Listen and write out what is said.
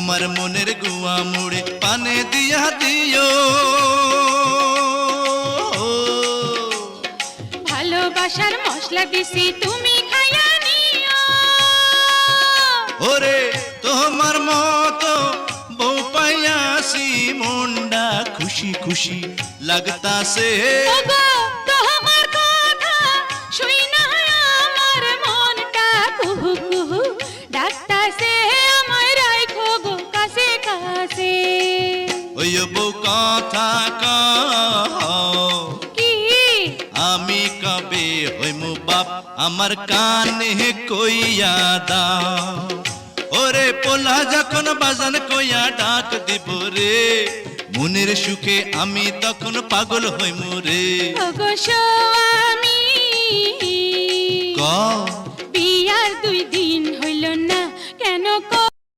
তোমার মনের গুয়া মুড়ে পানে দিয়া দিও। ভালোবাসার মশলা দিছি তুমি খাইয়া নিও। ওরে তোমার মতো বউ পাইয়াছি মনটা খুশি খুশি লাগতাছে। ওগো তোমার কথা শুইনা আমার মনটা কুহু কুহু ডাকতাছে, আমায় রাইখো গো কাছে কাছে। ওই বউ কথা কও কি আমি কবে হইমু বাপ আমার কানে কইয়া দাও। ওরে পোলা যখন বাজান কইয়া ডাক দিব রে, মনের সুখে আমি তখন পাগল হইমু রে। ওগো স্বামী কও বিয়ার 2 দিন হইল না কেন?